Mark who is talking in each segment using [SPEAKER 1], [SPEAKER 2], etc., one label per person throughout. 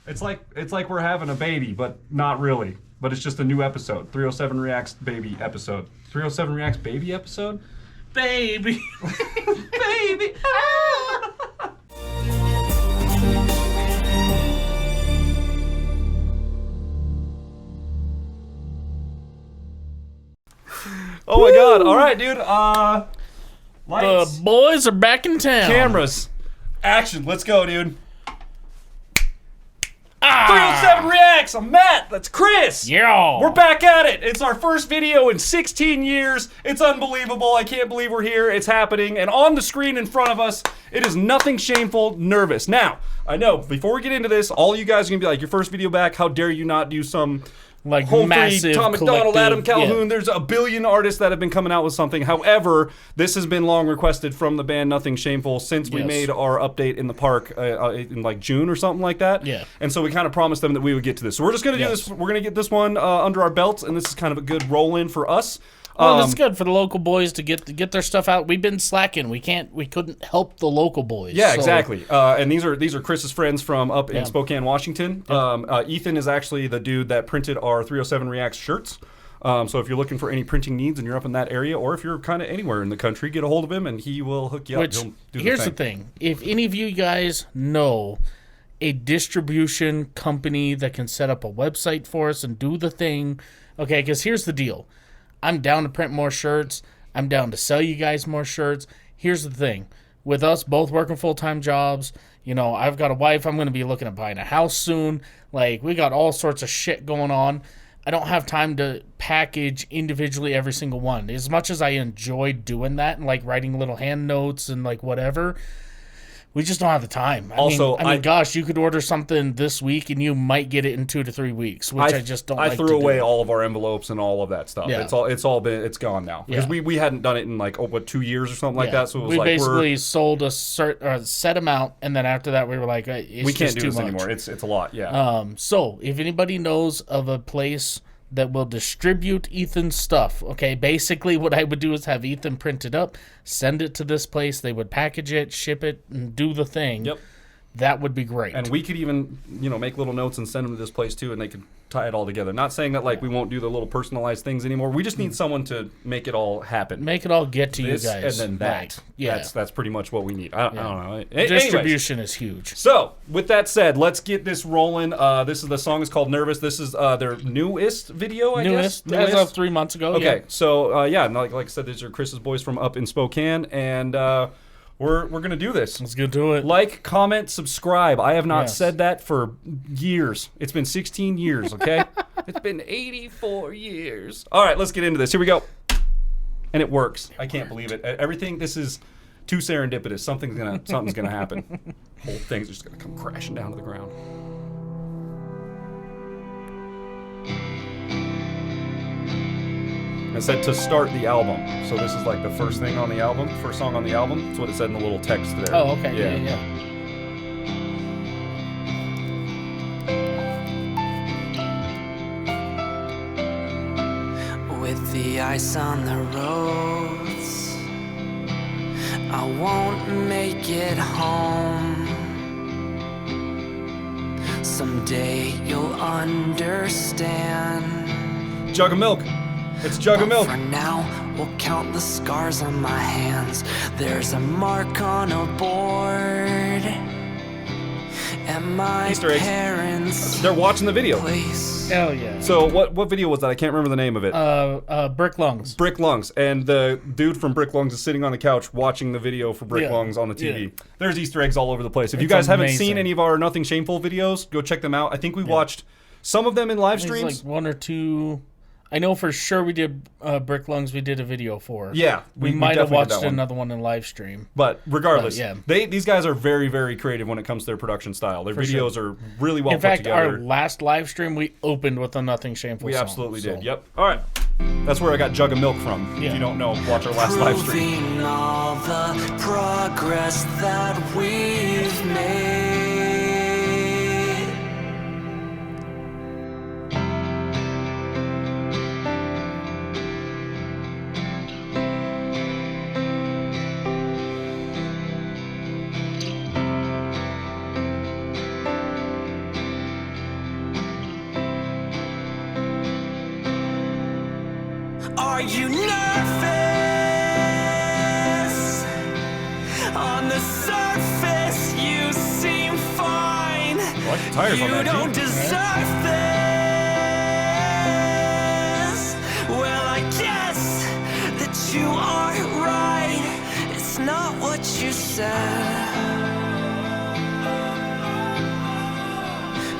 [SPEAKER 1] It's like we're having a baby, but not really. But it's just a new episode. 307 Reacts baby episode. 307 Reacts baby episode?
[SPEAKER 2] Baby.
[SPEAKER 1] Baby. Ah! Oh my god. All right, dude. Lights.
[SPEAKER 2] The boys are back in town.
[SPEAKER 1] Cameras. Action. Let's go, dude. 307 Reacts. I'm Matt. That's Chris.
[SPEAKER 2] Yeah.
[SPEAKER 1] We're back at it. It's our first video in 16 years. It's unbelievable. I can't believe we're here. It's happening. And on the screen in front of us, it is Nothing Shameful, Nervous. Now, I know, before we get into this, all you guys are going to be like, your first video back, how dare you not do some...
[SPEAKER 2] Like
[SPEAKER 1] Humphrey,
[SPEAKER 2] massive
[SPEAKER 1] Tom McDonald, Adam Calhoun.
[SPEAKER 2] Yeah.
[SPEAKER 1] There's a billion artists that have been coming out with something. However, this has been long requested from the band Nothing Shameful since we made our update in the park in like June or something like that.
[SPEAKER 2] Yeah.
[SPEAKER 1] And so we kind of promised them that we would get to this. So we're just going to do this. We're going to get this one under our belts, and this is kind of a good roll-in for us.
[SPEAKER 2] Well, it's good for the local boys to get their stuff out. We've been slacking. We couldn't help the local boys.
[SPEAKER 1] Yeah,
[SPEAKER 2] so.
[SPEAKER 1] exactly. And these are Chris's friends from up in Spokane, Washington. Ethan is actually the dude that printed our 307 Reacts shirts. So if you're looking for any printing needs and you're up in that area, or if you're kind of anywhere in the country, get a hold of him and he will hook you up.
[SPEAKER 2] Which, here's the thing. If any of you guys know a distribution company that can set up a website for us and do the thing, okay, because here's the deal. I'm down to print more shirts. I'm down to sell you guys more shirts. Here's the thing. With us both working full-time jobs, you know, I've got a wife. I'm going to be looking at buying a house soon. Like, we got all sorts of shit going on. I don't have time to package individually every single one. As much as I enjoy doing that and, like, writing little hand notes and, like, whatever, we just don't have the time. I mean, gosh, you could order something this week and you might get it in 2 to 3 weeks, which I just don't like to do.
[SPEAKER 1] I threw away all of our envelopes and all of that stuff.
[SPEAKER 2] Yeah.
[SPEAKER 1] It's gone now. Because we hadn't done it in like 2 years or something like that. So it was
[SPEAKER 2] we basically sold a set amount, and then after that we were like, we can't do this anymore.
[SPEAKER 1] It's a lot, yeah.
[SPEAKER 2] So if anybody knows of a place that will distribute Ethan's stuff. Okay, basically what I would do is have Ethan print it up, send it to this place. They would package it, ship it, and do the thing.
[SPEAKER 1] Yep.
[SPEAKER 2] That would be great.
[SPEAKER 1] And we could even, make little notes and send them to this place too, and they could tie it all together. Not saying that we won't do the little personalized things anymore. We just need someone to make it all happen.
[SPEAKER 2] Make it all get to you guys.
[SPEAKER 1] And then that.
[SPEAKER 2] Right. Yeah.
[SPEAKER 1] That's pretty much what we need. I don't know.
[SPEAKER 2] Distribution is huge.
[SPEAKER 1] So, with that said, let's get this rolling. The song is called Nervous. This is their newest video, I guess?
[SPEAKER 2] As of 3 months ago.
[SPEAKER 1] Okay, so like I said, these are Chris's boys from up in Spokane, and we're going to do this.
[SPEAKER 2] Let's get to it.
[SPEAKER 1] Like, comment, subscribe. I have not said that for years. It's been 16 years, okay? It's been 84 years. All right, let's get into this. Here we go. And it works. I can't believe it. Everything, this is too serendipitous. Something's gonna happen. Whole thing's just gonna come crashing down to the ground. It said to start the album. So this is like the first thing on the album, first song on the album. That's what it said in the little text there.
[SPEAKER 2] Oh, okay. Yeah.
[SPEAKER 3] With the ice on the roads, I won't make it home. Someday you'll understand.
[SPEAKER 1] Jug of milk. It's Jug of milk.
[SPEAKER 3] For now, we'll count the scars on my hands. There's a mark on a board, and my
[SPEAKER 1] Easter eggs.
[SPEAKER 3] parents'
[SPEAKER 1] They're watching the video.
[SPEAKER 3] place.
[SPEAKER 2] Hell yeah.
[SPEAKER 1] So what video was that? I can't remember the name of it.
[SPEAKER 2] Brick Lungs.
[SPEAKER 1] Brick Lungs. And the dude from Brick Lungs is sitting on the couch watching the video for Brick Lungs on the TV.
[SPEAKER 2] Yeah.
[SPEAKER 1] There's Easter eggs all over the place. If you guys haven't seen any of our Nothing Shameful videos, go check them out. I think we watched some of them in live streams.
[SPEAKER 2] Like 1 or 2. I know for sure we did Brick Lungs. We did a video for.
[SPEAKER 1] Yeah,
[SPEAKER 2] we might have watched another one in live stream.
[SPEAKER 1] But regardless, these guys are very, very creative when it comes to their production style. Their videos are really well put together.
[SPEAKER 2] In fact, our last live stream we opened with a Nothing Shameful.
[SPEAKER 1] We
[SPEAKER 2] song,
[SPEAKER 1] absolutely did. Yep. All right. That's where I got Jug of Milk from. If you don't know, watch our last live stream.
[SPEAKER 3] Proving all the progress that we've made. Are you nervous? On the surface, you seem fine.
[SPEAKER 1] What? Tires on
[SPEAKER 3] You
[SPEAKER 1] that
[SPEAKER 3] don't
[SPEAKER 1] Jeep.
[SPEAKER 3] deserve this. Well, I guess that you are right. It's not what you said.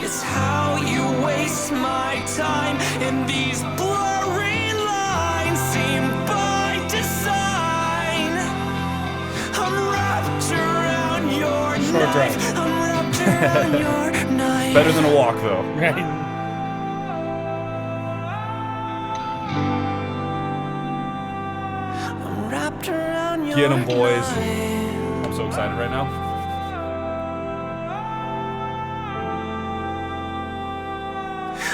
[SPEAKER 3] It's how you waste my time. And these blurry lines seem by design. I'm wrapped around your
[SPEAKER 2] Short
[SPEAKER 3] knife.
[SPEAKER 2] drive.
[SPEAKER 3] I'm wrapped around your knife.
[SPEAKER 1] Better than a walk, though.
[SPEAKER 2] Right.
[SPEAKER 3] I'm wrapped around your
[SPEAKER 1] Get 'em, boys.
[SPEAKER 3] knife.
[SPEAKER 1] I'm so excited right now.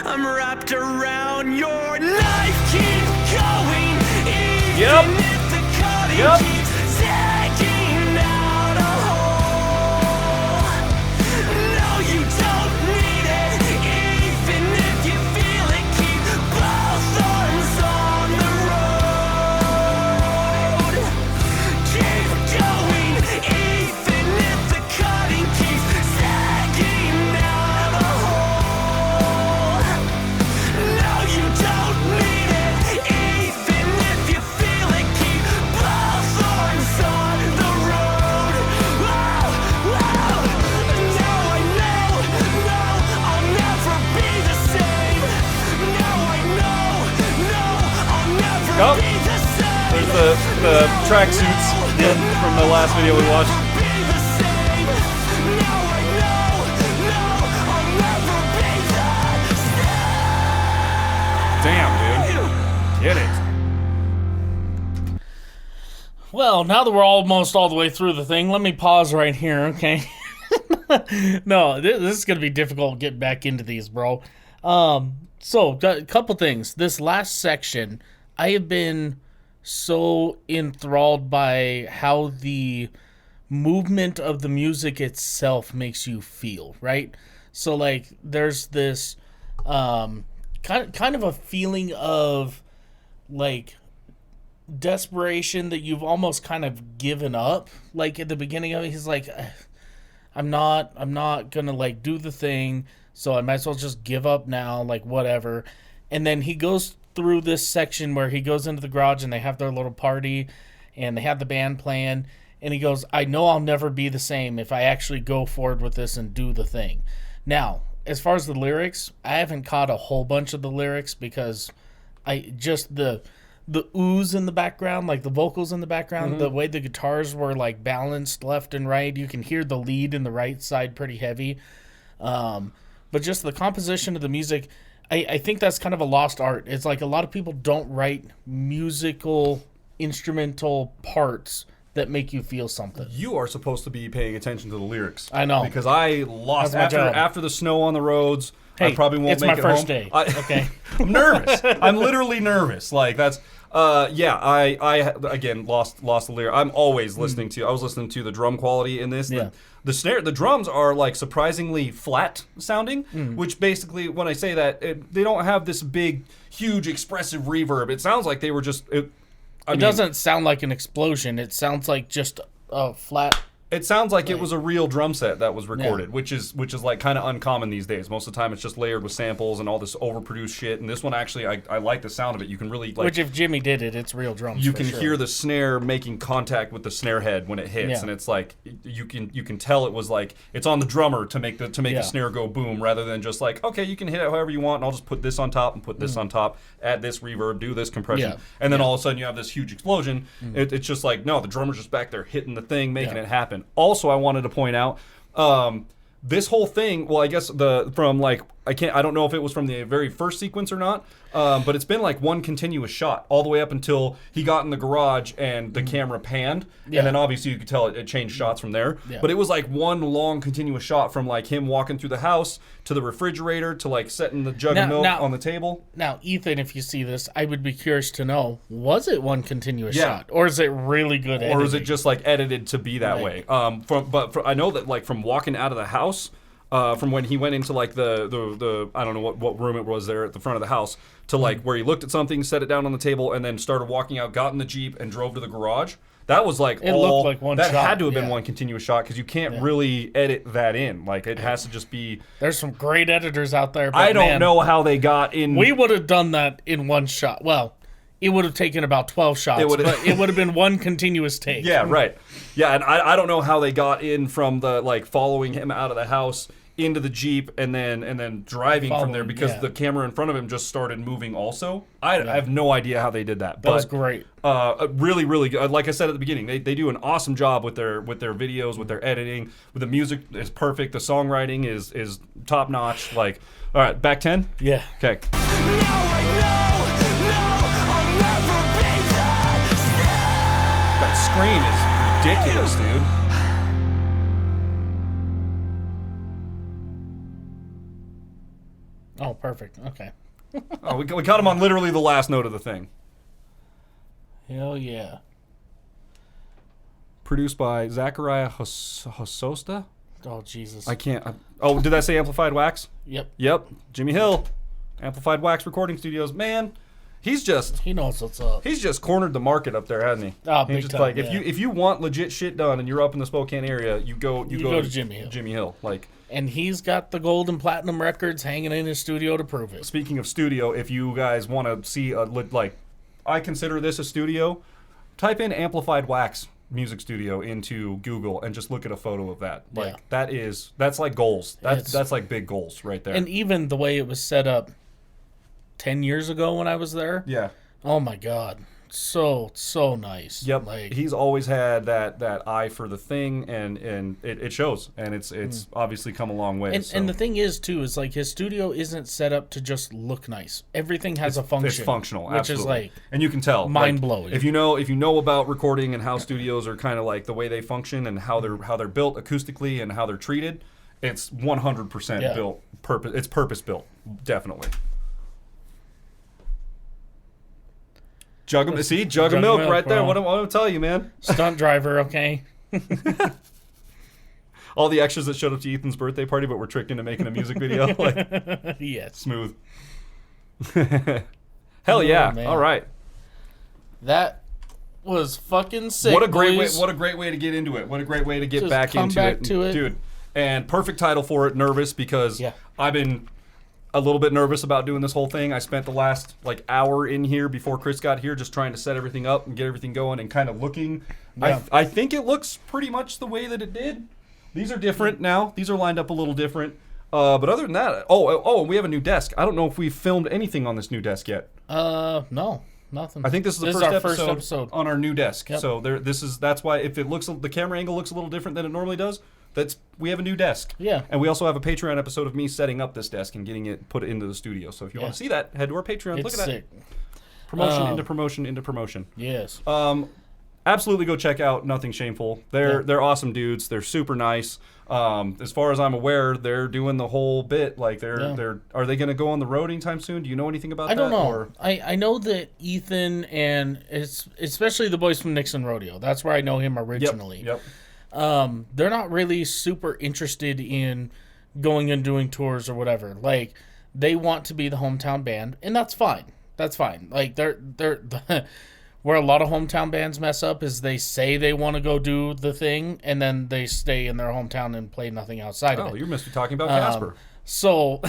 [SPEAKER 3] I'm wrapped around your knife. Keep going. Even
[SPEAKER 1] Yep.
[SPEAKER 3] if the cutting
[SPEAKER 1] Yep.
[SPEAKER 3] keeps digging out a hole. No, you don't need it. Even if you feel it, keep both arms on the road. Keep going. Even if the cutting keeps digging out a hole. No, you don't need it. Even if you feel it, keep both arms on the road. Whoa, whoa. Now I know, no, I'll never be the same. Now I know, no, I'll never
[SPEAKER 1] Oh,
[SPEAKER 3] be the same.
[SPEAKER 1] There's the tracksuits from the last video we watched.
[SPEAKER 3] Be the same. Now I know, no, I'll never be the same.
[SPEAKER 1] Damn, dude. Get it.
[SPEAKER 2] Well, now that we're almost all the way through the thing, let me pause right here, okay? No, this is going to be difficult getting back into these, bro. So, got a couple things. This last section, I have been so enthralled by how the movement of the music itself makes you feel, right? So, like, there's this kind of a feeling of, like, desperation that you've almost kind of given up. Like at the beginning of it, he's like, I'm not gonna like do the thing, so I might as well just give up now, like whatever. And then he goes through this section where he goes into the garage and they have their little party and they have the band playing, and he goes, I know I'll never be the same if I actually go forward with this and do the thing. Now, as far as the lyrics, I haven't caught a whole bunch of the lyrics because I just the ooze in the background, like the vocals in the background, the way the guitars were like balanced left and right, you can hear the lead in the right side pretty heavy. But just the composition of the music, I think that's kind of a lost art. It's like a lot of people don't write musical instrumental parts that make you feel something.
[SPEAKER 1] You are supposed to be paying attention to the lyrics.
[SPEAKER 2] I know.
[SPEAKER 1] Because I lost
[SPEAKER 2] That's my job.
[SPEAKER 1] after the snow on the roads.
[SPEAKER 2] Hey,
[SPEAKER 1] I probably won't
[SPEAKER 2] it's
[SPEAKER 1] make
[SPEAKER 2] my
[SPEAKER 1] it
[SPEAKER 2] first
[SPEAKER 1] home.
[SPEAKER 2] day. Okay.
[SPEAKER 1] I'm nervous. I'm literally nervous. Like that's I again lost the lyric. I'm always listening to. I was listening to the drum quality in this.
[SPEAKER 2] Yeah.
[SPEAKER 1] The snare, the drums are like surprisingly flat sounding, which basically, when I say that, they don't have this big, huge, expressive reverb. It sounds like they were just. It
[SPEAKER 2] Doesn't sound like an explosion. It sounds like just a flat.
[SPEAKER 1] It sounds like it was a real drum set that was recorded, which is like kind of uncommon these days. Most of the time, it's just layered with samples and all this overproduced shit. And this one actually, I like the sound of it. You can really like.
[SPEAKER 2] Which, if Jimmy did it, it's real drums.
[SPEAKER 1] You
[SPEAKER 2] for
[SPEAKER 1] can
[SPEAKER 2] sure.
[SPEAKER 1] hear the snare making contact with the snare head when it hits,
[SPEAKER 2] Yeah.
[SPEAKER 1] and it's like you can tell it was like it's on the drummer to make the
[SPEAKER 2] Yeah.
[SPEAKER 1] snare go boom, rather than just like, okay, you can hit it however you want, and I'll just put this on top and put this on top, add this reverb, do this compression,
[SPEAKER 2] Yeah.
[SPEAKER 1] and then all of a sudden you have this huge explosion. It's just like, no, the drummer's just back there hitting the thing, making
[SPEAKER 2] Yeah.
[SPEAKER 1] it happen. Also, I wanted to point out this whole thing, well, I guess I don't know if it was from the very first sequence or not, but it's been like one continuous shot all the way up until he got in the garage and the camera panned,
[SPEAKER 2] Yeah.
[SPEAKER 1] and then obviously you could tell it changed shots from there.
[SPEAKER 2] Yeah.
[SPEAKER 1] But it was like one long continuous shot from like him walking through the house to the refrigerator to like setting the jug of milk on the table.
[SPEAKER 2] Now, Ethan, if you see this, I would be curious to know, was it one continuous
[SPEAKER 1] Yeah.
[SPEAKER 2] shot? Or is it really good editing?
[SPEAKER 1] Or is it just like edited to be that
[SPEAKER 2] Right.
[SPEAKER 1] way? I know that like from walking out of the house, from when he went into like the I don't know what room it was there at the front of the house to like where he looked at something, set it down on the table, and then started walking out, got in the Jeep, and drove to the garage. That was like
[SPEAKER 2] It looked like one
[SPEAKER 1] that
[SPEAKER 2] shot,
[SPEAKER 1] had to have been
[SPEAKER 2] yeah.
[SPEAKER 1] one continuous shot because you can't really edit that in. Like it has to just be.
[SPEAKER 2] There's some great editors out there. But
[SPEAKER 1] I don't
[SPEAKER 2] man,
[SPEAKER 1] know how they got in.
[SPEAKER 2] We would have done that in one shot. Well, it would have taken about 12 shots, but it would have been one continuous take.
[SPEAKER 1] Yeah, right. Yeah, and I don't know how they got in from the like following him out of the house into the Jeep and then driving from there because the camera in front of him just started moving also. I have no idea how they did that.
[SPEAKER 2] That was great.
[SPEAKER 1] Really, really good. Like I said at the beginning, they do an awesome job with their videos, with their editing, with the music is perfect. The songwriting is top notch. Like, all right, back 10?
[SPEAKER 2] Yeah.
[SPEAKER 1] Okay. That scream is ridiculous, dude.
[SPEAKER 2] Oh, perfect. Okay.
[SPEAKER 1] Oh, we caught him on literally the last note of the thing.
[SPEAKER 2] Hell yeah.
[SPEAKER 1] Produced by Zachariah Hososta.
[SPEAKER 2] Oh, Jesus.
[SPEAKER 1] I can't. Oh, did that say Amplified Wax?
[SPEAKER 2] Yep.
[SPEAKER 1] Jimmy Hill, Amplified Wax Recording Studios. Man, he
[SPEAKER 2] knows what's up.
[SPEAKER 1] He's just cornered the market up there, hasn't he?
[SPEAKER 2] Oh,
[SPEAKER 1] He's
[SPEAKER 2] big
[SPEAKER 1] just
[SPEAKER 2] time,
[SPEAKER 1] like
[SPEAKER 2] yeah.
[SPEAKER 1] if you want legit shit done and you're up in the Spokane area, you go to
[SPEAKER 2] Jimmy Hill.
[SPEAKER 1] Jimmy Hill. Like,
[SPEAKER 2] and he's got the gold and platinum records hanging in his studio to prove it.
[SPEAKER 1] speaking of studio, if you guys want to see I consider this a studio. Type in Amplified Wax Music Studio into Google and just look at a photo of that. Like that's like goals. That's like big goals right there.
[SPEAKER 2] And even the way it was set up 10 years ago when I was there.
[SPEAKER 1] Yeah.
[SPEAKER 2] Oh my God. So nice.
[SPEAKER 1] Yep.
[SPEAKER 2] Like,
[SPEAKER 1] He's always had that eye for the thing, and it shows, and it's obviously come a long way.
[SPEAKER 2] and the thing is too is like his studio isn't set up to just look nice. Everything has a function.
[SPEAKER 1] It's functional,
[SPEAKER 2] which
[SPEAKER 1] absolutely.
[SPEAKER 2] is like,
[SPEAKER 1] and you can tell
[SPEAKER 2] mind
[SPEAKER 1] like,
[SPEAKER 2] blowing.
[SPEAKER 1] If you know about recording and how studios are kind of like the way they function and how they're built acoustically and how they're treated, it's 100% built purpose. It's purpose built, definitely. Jug of milk right there.
[SPEAKER 2] Bro.
[SPEAKER 1] What do I tell you, man?
[SPEAKER 2] Stunt driver, okay.
[SPEAKER 1] All the extras that showed up to Ethan's birthday party, but were tricked into making a music video. Like,
[SPEAKER 2] Yes.
[SPEAKER 1] smooth. Hell yeah!
[SPEAKER 2] Man.
[SPEAKER 1] All right.
[SPEAKER 2] That was fucking sick.
[SPEAKER 1] What a great
[SPEAKER 2] boys.
[SPEAKER 1] way! What a great way to get into it. What a great way to get
[SPEAKER 2] Just
[SPEAKER 1] back
[SPEAKER 2] come
[SPEAKER 1] into
[SPEAKER 2] back
[SPEAKER 1] it,
[SPEAKER 2] to it.
[SPEAKER 1] dude. And perfect title for it. Nervous because I've been a little bit nervous about doing this whole thing. I spent the last hour in here before Chris got here, just trying to set everything up and get everything going and kind of looking.
[SPEAKER 2] Yeah.
[SPEAKER 1] I think it looks pretty much the way that it did. These are different now. These are lined up a little different. But other than that, we have a new desk. I don't know if we've filmed anything on this new desk yet.
[SPEAKER 2] No, nothing.
[SPEAKER 1] I think this is
[SPEAKER 2] our
[SPEAKER 1] the
[SPEAKER 2] first episode
[SPEAKER 1] on our new desk.
[SPEAKER 2] Yep.
[SPEAKER 1] So that's why if the camera angle looks a little different than it normally does, we have a new desk.
[SPEAKER 2] Yeah.
[SPEAKER 1] And we also have a Patreon episode of me setting up this desk and getting it put into the studio. So if you want to see that, head to our Patreon.
[SPEAKER 2] It's
[SPEAKER 1] Look at
[SPEAKER 2] sick.
[SPEAKER 1] that. Promotion into promotion into promotion.
[SPEAKER 2] Yes.
[SPEAKER 1] Absolutely go check out Nothing Shameful. They're awesome dudes. They're super nice. As far as I'm aware, they're doing the whole bit. Like are they going to go on the road anytime soon? Do you know anything about that?
[SPEAKER 2] I don't know.
[SPEAKER 1] Or?
[SPEAKER 2] I know that Ethan and especially the boys from Nixon Rodeo. That's where I know him originally.
[SPEAKER 1] Yep.
[SPEAKER 2] They're not really super interested in going and doing tours or whatever. Like, they want to be the hometown band, and that's fine. That's fine. Like, they're where a lot of hometown bands mess up is they say they want to go do the thing, and then they stay in their hometown and play nothing outside of it.
[SPEAKER 1] Oh, you must be talking about Casper.
[SPEAKER 2] So,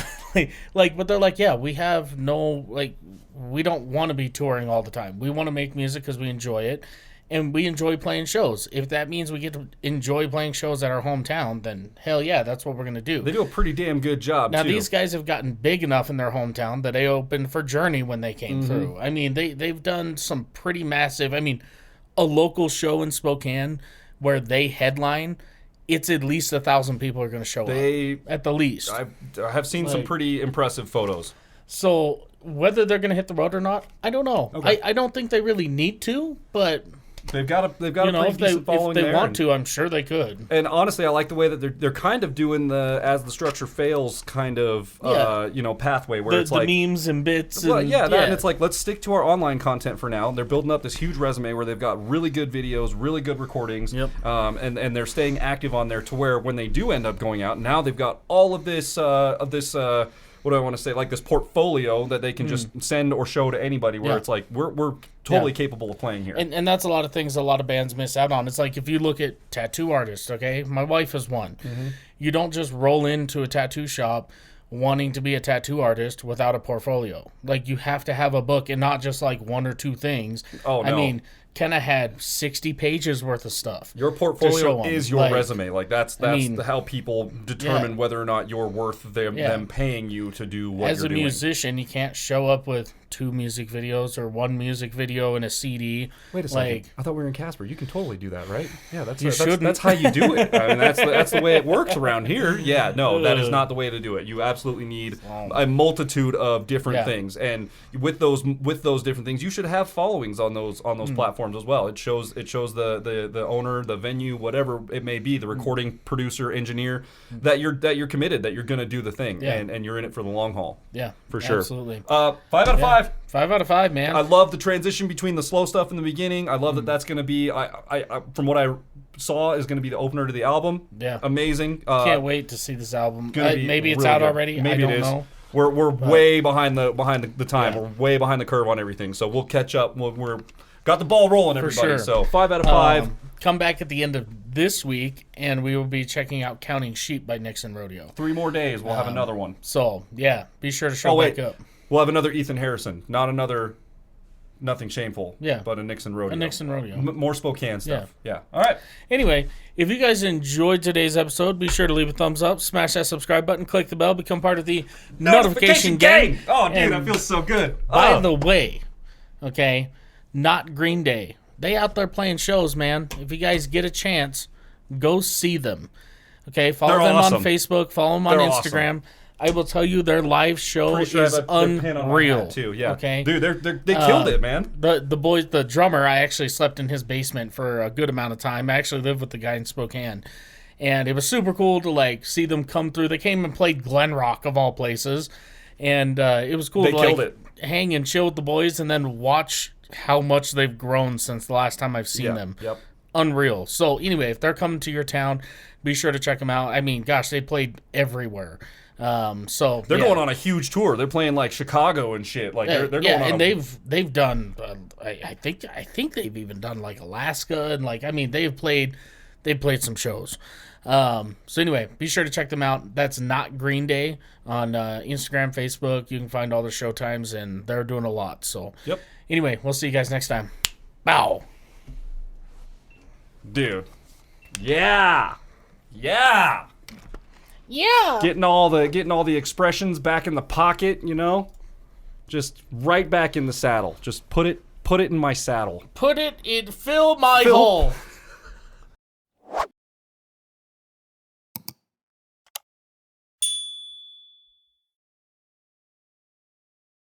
[SPEAKER 2] but they're like, yeah, we have we don't want to be touring all the time. We want to make music because we enjoy it, and we enjoy playing shows. If that means we get to enjoy playing shows at our hometown, then hell yeah, that's what we're going to do.
[SPEAKER 1] They do a pretty damn good job,
[SPEAKER 2] Now,
[SPEAKER 1] too.
[SPEAKER 2] these guys have gotten big enough in their hometown that they opened for Journey when they came through. I mean, they've done some pretty massive... I mean, a local show in Spokane where they headline, it's at least 1,000 people are going to show up. At the least.
[SPEAKER 1] I have seen some pretty impressive photos.
[SPEAKER 2] So, whether they're going to hit the road or not, I don't know.
[SPEAKER 1] Okay.
[SPEAKER 2] I don't think they really need to, but...
[SPEAKER 1] They've got a pretty
[SPEAKER 2] if
[SPEAKER 1] decent following
[SPEAKER 2] they
[SPEAKER 1] there.
[SPEAKER 2] want to, I'm sure they could.
[SPEAKER 1] And honestly, I like the way that they're kind of doing the as the structure fails kind of pathway where it's like
[SPEAKER 2] the memes and bits.
[SPEAKER 1] Well,
[SPEAKER 2] and,
[SPEAKER 1] and it's like, let's stick to our online content for now. They're building up this huge resume where they've got really good videos, really good recordings, and they're staying active on there to where when they do end up going out, now they've got all of this what do I want to say, like this portfolio that they can just send or show to anybody where it's like, we're totally capable of playing here.
[SPEAKER 2] And that's a lot of things a lot of bands miss out on. It's like if you look at tattoo artists, okay? My wife is one. Mm-hmm. You don't just roll into a tattoo shop wanting to be a tattoo artist without a portfolio. Like, you have to have a book and not just like one or two things.
[SPEAKER 1] Oh, no.
[SPEAKER 2] I mean, Kenna had 60 pages worth of stuff.
[SPEAKER 1] Your portfolio is your resume. Like that's how people determine whether or not you're worth them paying you to do what you're doing. As a
[SPEAKER 2] musician, you can't show up with 2 music videos or 1 music video and a CD.
[SPEAKER 1] Wait a second. I thought we were in Casper. You can totally do that, right? Yeah, that's how you do it. I mean, that's the way it works around here. Yeah, no, that is not the way to do it. You absolutely need a multitude of different things, and with those different things, you should have followings on those platforms as well. It shows the owner, the venue, whatever it may be, the recording producer, engineer, that you're committed, that you're going to do the thing, and you're in it for the long haul.
[SPEAKER 2] Yeah,
[SPEAKER 1] for sure.
[SPEAKER 2] Absolutely.
[SPEAKER 1] 5 out of 5.
[SPEAKER 2] 5 out of 5, man.
[SPEAKER 1] I love the transition between the slow stuff in the beginning. I love that that's going to be, I from what I saw, is going to be the opener to the album.
[SPEAKER 2] Yeah.
[SPEAKER 1] Amazing.
[SPEAKER 2] Can't wait to see this album. Maybe it's out already.
[SPEAKER 1] Maybe
[SPEAKER 2] I don't know.
[SPEAKER 1] We're way behind the time. Yeah. We're way behind the curve on everything. So we'll catch up. We're got the ball rolling, everybody.
[SPEAKER 2] Sure.
[SPEAKER 1] So 5 out of 5.
[SPEAKER 2] Come back at the end of this week, and we will be checking out Counting Sheep by Nixon Rodeo.
[SPEAKER 1] 3 more days. We'll have another one.
[SPEAKER 2] So, yeah, be sure to show back up.
[SPEAKER 1] We'll have another Ethan Harrison. Not another Nothing Shameful.
[SPEAKER 2] Yeah.
[SPEAKER 1] But a Nixon Rodeo.
[SPEAKER 2] A Nixon Rodeo.
[SPEAKER 1] More Spokane stuff. Yeah. All right.
[SPEAKER 2] Anyway, if you guys enjoyed today's episode, be sure to leave a thumbs up, smash that subscribe button, click the bell, become part of the notification gang.
[SPEAKER 1] Oh, dude, that feels so good.
[SPEAKER 2] By the way, okay, not Green Day. They out there playing shows, man. If you guys get a chance, go see them. Okay, follow them on Facebook, follow them on Instagram. Awesome. I will tell you, their live show is unreal.
[SPEAKER 1] Too, yeah.
[SPEAKER 2] Okay,
[SPEAKER 1] dude, they killed it, man.
[SPEAKER 2] The boys, the drummer, I actually slept in his basement for a good amount of time. I actually lived with the guy in Spokane, and it was super cool to see them come through. They came and played Glen Rock of all places, and it was cool to hang and chill with the boys, and then watch how much they've grown since the last time I've seen them.
[SPEAKER 1] Yep.
[SPEAKER 2] Unreal. So anyway, if they're coming to your town, be sure to check them out. I mean, gosh, they played everywhere. So
[SPEAKER 1] they're going on a huge tour. They're playing Chicago and shit. They're going on.
[SPEAKER 2] And they've done. I think they've even done Alaska and they've played some shows. So anyway, be sure to check them out. That's Not Green Day on Instagram, Facebook. You can find all their show times, and they're doing a lot. So anyway, we'll see you guys next time. Bow.
[SPEAKER 1] Dude. Yeah. Getting all the expressions back in the pocket, just right back in the saddle. Just put it in my saddle.
[SPEAKER 2] Fill my hole.